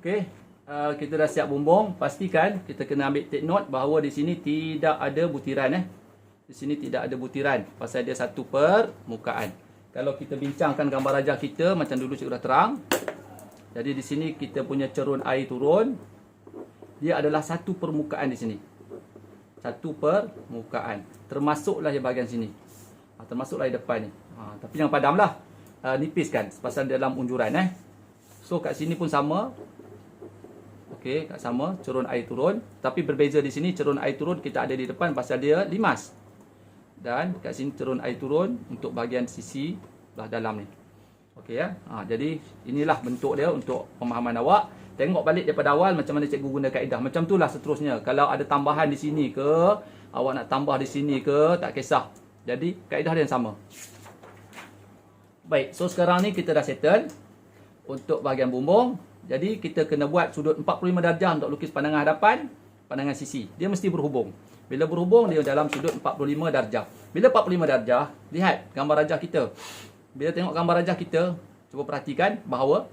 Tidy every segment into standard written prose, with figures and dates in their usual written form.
Okey, kita dah siap bumbung. Pastikan kita kena ambil take note bahawa di sini tidak ada butiran. Di sini tidak ada butiran pasal dia satu permukaan. Kalau kita bincangkan gambar rajah kita macam dulu cikgu dah terang. Jadi di sini kita punya cerun air turun. Dia adalah satu permukaan di sini. Satu permukaan. Termasuklah di bahagian sini. Termasuklah di depan ni. Tapi jangan padamlah. Nipiskan pasal dalam unjuran. So kat sini pun sama. Okey, kat sama cerun air turun. Tapi berbeza di sini cerun air turun kita ada di depan pasal dia limas. Dan kat sini cerun air turun untuk bahagian sisi belah dalam ni. Okey ya. Jadi inilah bentuk dia untuk pemahaman awak. Tengok balik daripada awal macam mana cikgu guna kaedah. Macam itulah seterusnya. Kalau ada tambahan di sini ke, awak nak tambah di sini ke, tak kisah. Jadi kaedah dia yang sama. Baik, so sekarang ni kita dah settle untuk bahagian bumbung. Jadi kita kena buat sudut 45 darjah untuk lukis pandangan hadapan, pandangan sisi. Dia mesti berhubung. Bila berhubung dia dalam sudut 45 darjah. Bila 45 darjah, lihat gambar rajah kita. Bila tengok gambar rajah kita, cuba perhatikan bahawa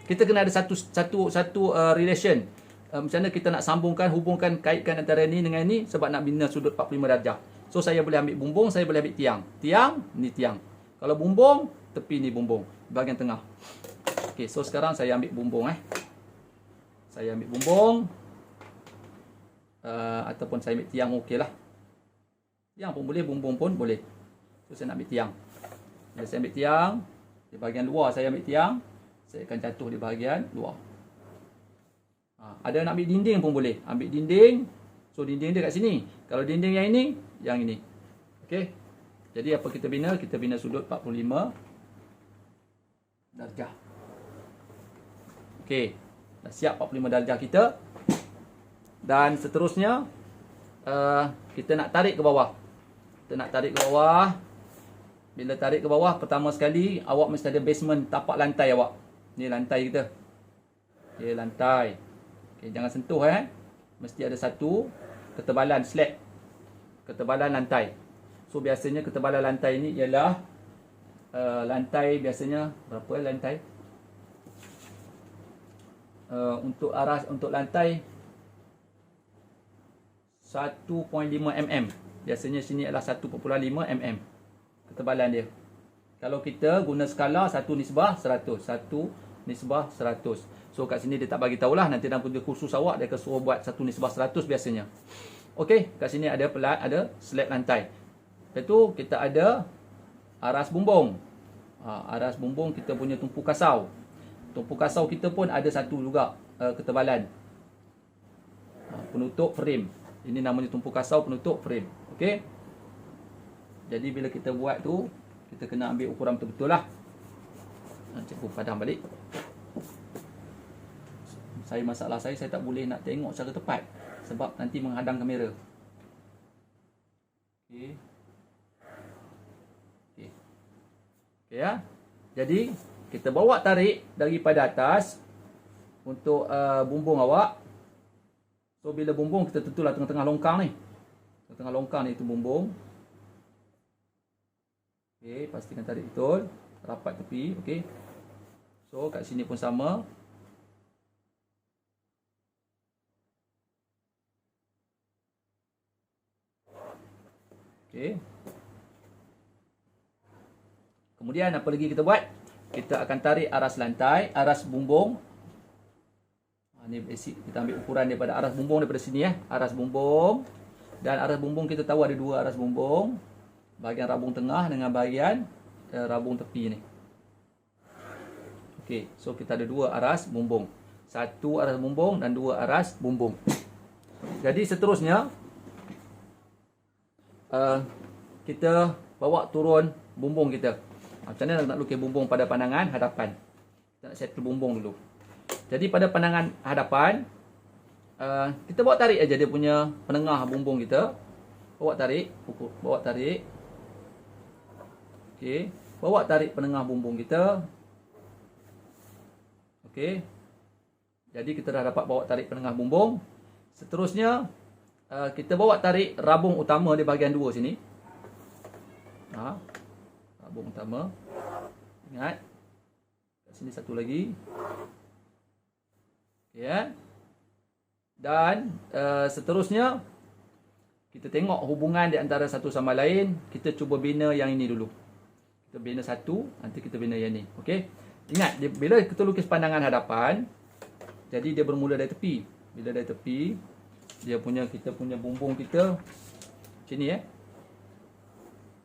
kita kena ada satu relation. Macam mana kita nak sambungkan, hubungkan, kaitkan antara ni dengan ni sebab nak bina sudut 45 darjah. So saya boleh ambil bumbung, saya boleh ambil tiang. Tiang, ni tiang. Kalau bumbung, tepi ni bumbung, bahagian tengah. Okey, so sekarang saya ambil bumbung Saya ambil bumbung. Ataupun saya ambil tiang okeylah. Tiang pun boleh, bumbung pun boleh. So saya nak ambil tiang. Bila saya ambil tiang, di bahagian luar saya ambil tiang, saya akan jatuh di bahagian luar. Ada nak ambil dinding pun boleh. Ambil dinding. So dinding dia kat sini. Kalau dinding yang ini. Okey. Jadi apa kita bina? Kita bina sudut 45 darjah. Okey. Dah siap 45 darjah kita. Dan seterusnya kita nak tarik ke bawah. Kita nak tarik ke bawah. Bila tarik ke bawah, pertama sekali awak mesti ada basement tapak lantai awak. Ni lantai kita. Okey, lantai. Okey, jangan sentuh Mesti ada satu ketebalan slab. Ketebalan lantai. So biasanya ketebalan lantai ni ialah lantai biasanya berapa lantai? Untuk lantai 1.5 mm. Biasanya sini adalah 1.5 mm ketebalan dia. Kalau kita guna skala 1/100, 1/100. So kat sini dia tak bagi tahulah, nanti dalam kerja kursus awak dia akan suruh buat 1/100 biasanya. Okey, kat sini ada slab lantai. Lepas tu kita ada aras bumbung. Aras bumbung kita punya tumpu kasau. Tumpu kasau kita pun ada satu juga ketebalan. Penutup frame. Ini namanya tumpu kasau penutup frame. Okey. Jadi bila kita buat tu, kita kena ambil ukuran betul-betul lah. Cikgu padam balik. Masalah saya tak boleh nak tengok secara tepat sebab nanti menghadang kamera. Okey. Okey ya. Jadi kita bawa tarik daripada atas untuk bumbung awak. So bila bumbung kita tentulah tengah-tengah longkang ni. Tengah longkang ni itu bumbung. Okey, pastikan tarik betul, rapat tepi, okey. So kat sini pun sama. Okey. Kemudian apa lagi kita buat? Kita akan tarik aras lantai, aras bumbung. Ni basic, kita ambil ukuran daripada aras bumbung daripada sini aras bumbung. Dan aras bumbung kita tahu ada dua aras bumbung. Bahagian rabung tengah dengan bahagian rabung tepi ni. Okey, so kita ada dua aras bumbung. Satu aras bumbung dan dua aras bumbung. Jadi seterusnya kita bawa turun bumbung kita. Macam mana nak lukis bumbung pada pandangan hadapan? Kita nak settle bumbung dulu. Jadi pada pandangan hadapan, kita bawa tarik aja dia punya penengah bumbung kita. Bawa tarik. Okey, bawa tarik penengah bumbung kita. Okey. Jadi kita dah dapat bawa tarik penengah bumbung. Seterusnya kita bawa tarik rabung utama di bahagian dua sini. Rabung utama. Ingat. Kat sini satu lagi. Ya. Dan seterusnya kita tengok hubungan di antara satu sama lain. Kita cuba bina yang ini dulu. Kita bina satu, nanti kita bina yang ni. Okey. Ingat, bila kita lukis pandangan hadapan, jadi dia bermula dari tepi. Bila dari tepi, kita punya bumbung kita macam ni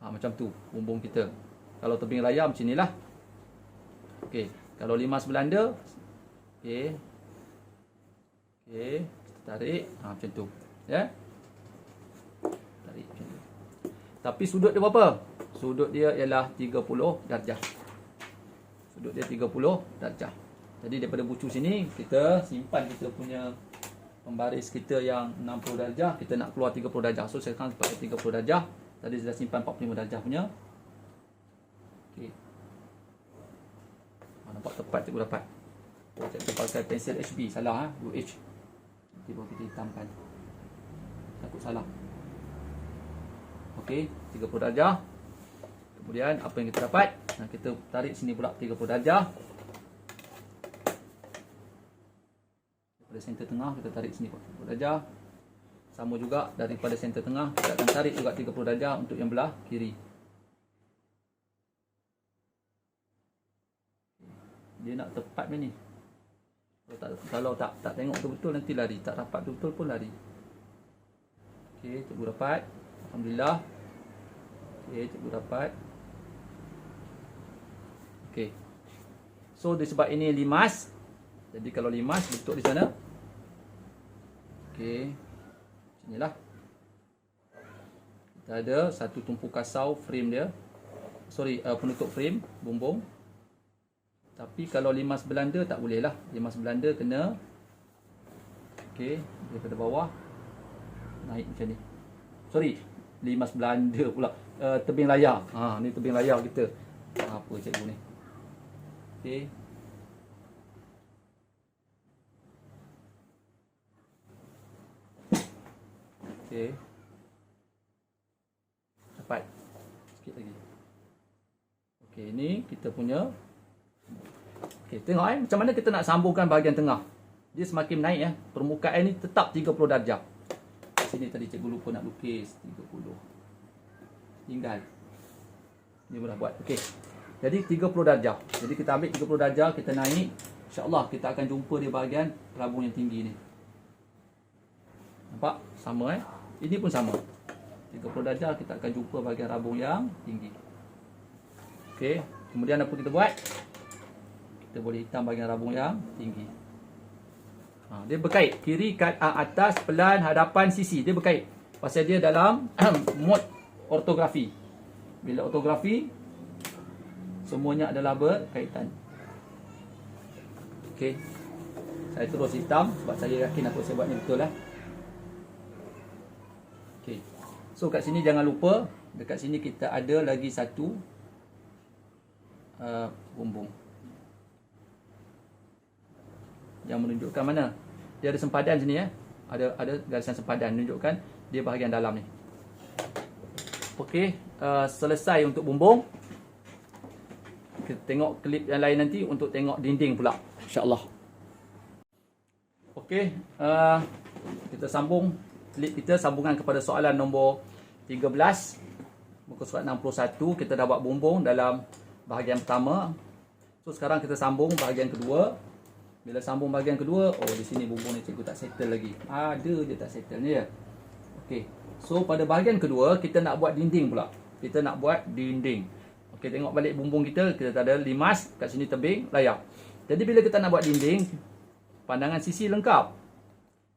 macam tu bumbung kita. Kalau tebing layar macam inilah. Okey, kalau limas Belanda, okey. Okey, kita tarik macam tu, ya. Tarik macam tu. Tapi sudut dia berapa? Sudut dia ialah 30 darjah. Sudut dia 30 darjah. Jadi daripada bucu sini kita simpan kita punya pembaris kita yang 60 darjah, kita nak keluar 30 darjah. So sekarang pakai 30 darjah. Tadi sudah simpan 45 darjah punya. Okey. Nampak tepat cikgu dapat. Cikgu pakai pensel HB, salah UH. Nanti baru kita hitamkan. Takut salah. Okey, 30 darjah. Kemudian apa yang kita dapat? Nah, kita tarik sini pula 30 darjah. Daripada center tengah kita tarik sini 30 darjah. Sama juga daripada center tengah kita akan tarik juga 30 darjah untuk yang belah kiri. Dia nak tepat ni. Kalau tak tengok betul-betul nanti lari, tak rapat betul-betul pun lari. Okey, cikgu dapat. Alhamdulillah. Okey, cikgu dapat. Okey. So disebab ini limas. Jadi kalau limas bentuk di sana. Okey. Inilah. Kita ada satu tumpu kasau frame dia. Penutup frame bumbung. Tapi kalau limas Belanda tak boleh lah. Limas Belanda kena okey, daripada bawah naik macam ni. Limas Belanda pula. Tebing layar. Ni tebing layar kita. Apa cikgu ni? Okey. Okey. Dapat. Sikit lagi. Okey, ni kita punya. Okey, tengok macam mana kita nak sambungkan bahagian tengah. Dia semakin naik permukaan ni tetap 30 darjah. Sini tadi cikgu lupa nak lukis 30. Tinggal. Ni boleh buat. Okey. Jadi 30 darjah. Jadi kita ambil 30 darjah, kita naik. InsyaAllah kita akan jumpa di bahagian rabung yang tinggi ni. Nampak? Sama Ini pun sama. 30 darjah kita akan jumpa bahagian rabung yang tinggi. Okey. Kemudian apa kita buat? Kita boleh hitam bahagian rabung yang tinggi. Dia berkait. Kiri, atas, pelan, hadapan, sisi. Dia berkait. Pasal dia dalam mod ortografi. Bila ortografi, semuanya adalah berkaitan. Okey. Saya terus hitam sebab saya yakin apa saya buat ni betul Okey. So kat sini jangan lupa, dekat sini kita ada lagi satu bumbung. Yang menunjukkan mana? Dia ada sempadan sini Ada garisan sempadan menunjukkan dia bahagian dalam ni. Okey, selesai untuk bumbung. Kita tengok klip yang lain nanti untuk tengok dinding pula, insya-Allah. Okey, kita sambung klip kita sambungan kepada soalan nombor 13 muka surat 61. Kita dah buat bumbung dalam bahagian pertama. So sekarang kita sambung bahagian kedua. Bila sambung bahagian kedua, di sini bumbung ni cikgu tak settle lagi. Ada je tak settle ni ya. Okey. So pada bahagian kedua kita nak buat dinding pula. Kita nak buat dinding. Okey, tengok balik bumbung kita ada limas, kat sini tebing, layar. Jadi bila kita nak buat dinding, pandangan sisi lengkap.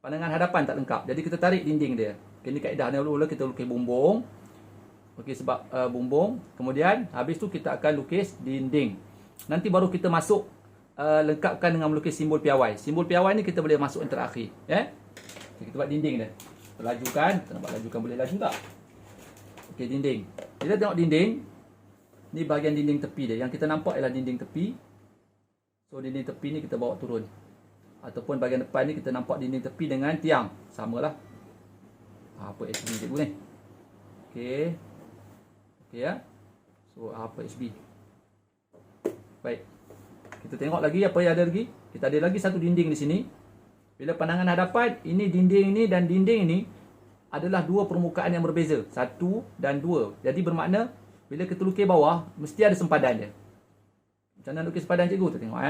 Pandangan hadapan tak lengkap. Jadi kita tarik dinding dia. Okey, ni kaedah ni mula kita lukis bumbung. Okey, sebab bumbung, kemudian habis tu kita akan lukis dinding. Nanti baru kita masuk lengkapkan dengan melukis simbol piawai. Simbol piawai ni kita boleh masuk yang terakhir, Kita buat dinding dia. Kita lajukan, kita nak buat lajukan boleh laju tak? Okey, dinding. Bila tengok dinding, ni bahagian dinding tepi dia. Yang kita nampak ialah dinding tepi. So dinding tepi ni kita bawa turun. Ataupun bahagian depan ni kita nampak dinding tepi dengan tiang. Samalah. Apa HB cikgu ni? Okey. Okey ya. So apa HB? Baik. Kita tengok lagi apa yang ada lagi. Kita ada lagi satu dinding di sini. Bila pandangan hadapan, ini dinding ini dan dinding ini adalah dua permukaan yang berbeza. 1 dan 2. Jadi bermakna, bila kita lukis bawah, mesti ada sempadan dia. Macam mana lukis sempadan cikgu? Kita tengok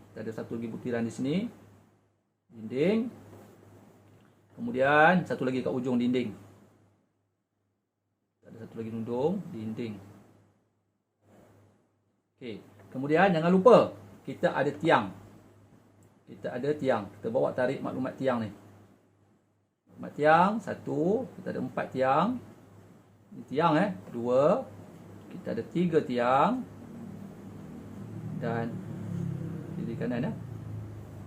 Kita ada satu lagi butiran di sini. Dinding. Kemudian, satu lagi kat ujung dinding. Ada satu lagi ujung dinding. Okey. Kemudian, jangan lupa, kita ada tiang. Kita ada tiang. Kita bawa tarik maklumat tiang ni. Maklumat tiang, 1. Kita ada 4 tiang. Ini tiang 2. Kita ada 3 tiang. Dan kiri kanan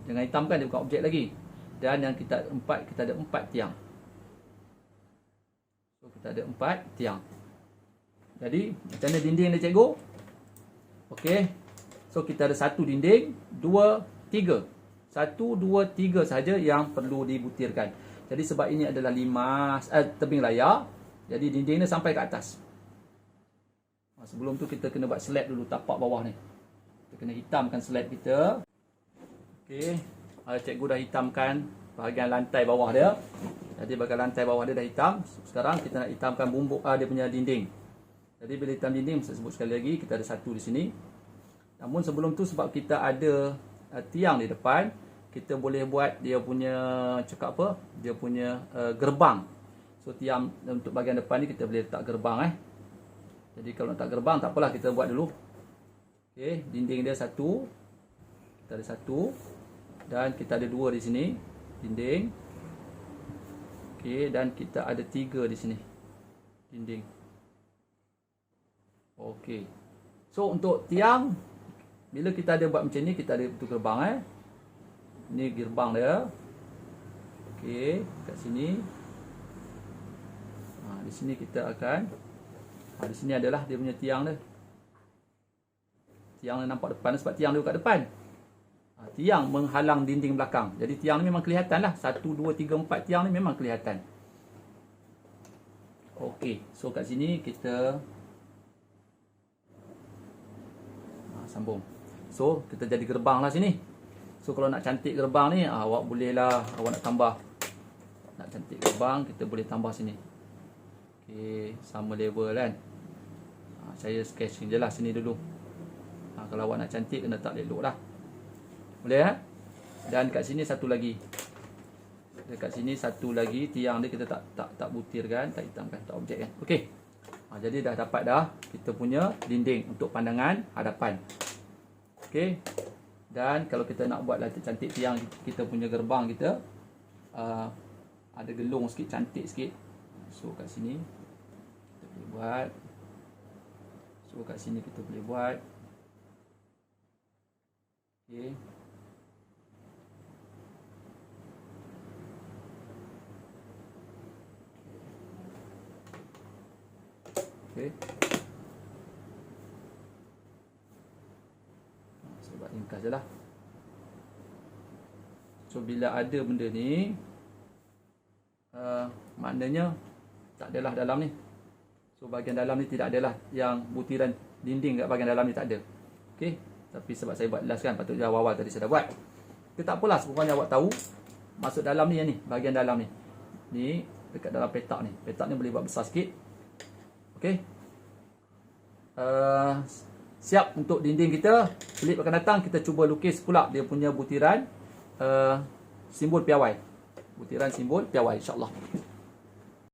Jangan hitamkan, dia bukan objek lagi. Dan yang kita ada 4 tiang. So kita ada 4 tiang. Jadi macam mana dinding dia cikgu? Okey. So kita ada 1 dinding, 2, 3. 1, 2, 3 saja yang perlu dibutirkan. Jadi sebab ini adalah tebing layar, jadi dinding ni sampai ke atas. Sebelum tu kita kena buat slab dulu tapak bawah ni. Kita kena hitamkan slab kita. Okey, cikgu dah hitamkan bahagian lantai bawah dia. Jadi bahagian lantai bawah dia dah hitam. Sekarang kita nak hitamkan bumbung dia punya dinding. Jadi bila hitam dinding, saya sebut sekali lagi, kita ada 1 di sini. Namun sebelum tu sebab kita ada tiang di depan, kita boleh buat dia punya dia punya gerbang. So tiang untuk bahagian depan ni kita boleh letak gerbang Jadi kalau nak letak gerbang tak apalah, kita buat dulu. Okey, dinding dia 1. Kita ada 1 dan kita ada 2 di sini dinding. Okey, dan kita ada 3 di sini dinding. Okey. So untuk tiang, bila kita ada buat macam ni, kita ada bentuk gerbang Ini gerbang dia. Okey, kat sini. Di sini kita akan di sini adalah dia punya tiang dia. Tiang dia nampak depan sebab tiang dia kat depan. Tiang menghalang dinding belakang. Jadi tiang ni memang kelihatan lah. 1, 2, 3, 4 tiang ni memang kelihatan. Okey, so kat sini kita sambung. So kita jadi gerbang lah sini. So kalau nak cantik gerbang ni, awak bolehlah, awak nak tambah. Nak cantik gerbang, kita boleh tambah sini. Okey, sama level kan. Saya sketching je lah sini dulu. Kalau awak nak cantik, kena tak elok lah. Boleh Dan kat sini satu lagi. Dekat sini satu lagi tiang dia kita tak butirkan, tak hitamkan, tak objek kan. Okey. Jadi dah dapat dah kita punya dinding untuk pandangan hadapan. Okey. Dan kalau kita nak buat cantik tiang kita punya gerbang kita, ada gelung sikit, cantik sikit. So kat sini kita boleh buat. So kat sini kita boleh buat. Okey. Okey. Sebab ringkas je lah. So bila ada benda ni, maknanya tak adalah dalam ni. So bahagian dalam ni tidak adalah yang butiran dinding kat bahagian dalam ni tak ada. Okey. Tapi sebab saya buat last kan, patutnya awal-awal tadi saya dah buat. Kita tak apalah, sekurang-kurangnya awak tahu masuk dalam ni ni, bahagian dalam ni. Ni dekat dalam petak ni. Petak ni boleh buat besar sikit. Okey. Siap untuk dinding kita. Klip akan datang, kita cuba lukis pula dia punya butiran simbol piawai. Butiran simbol piawai, insya-Allah.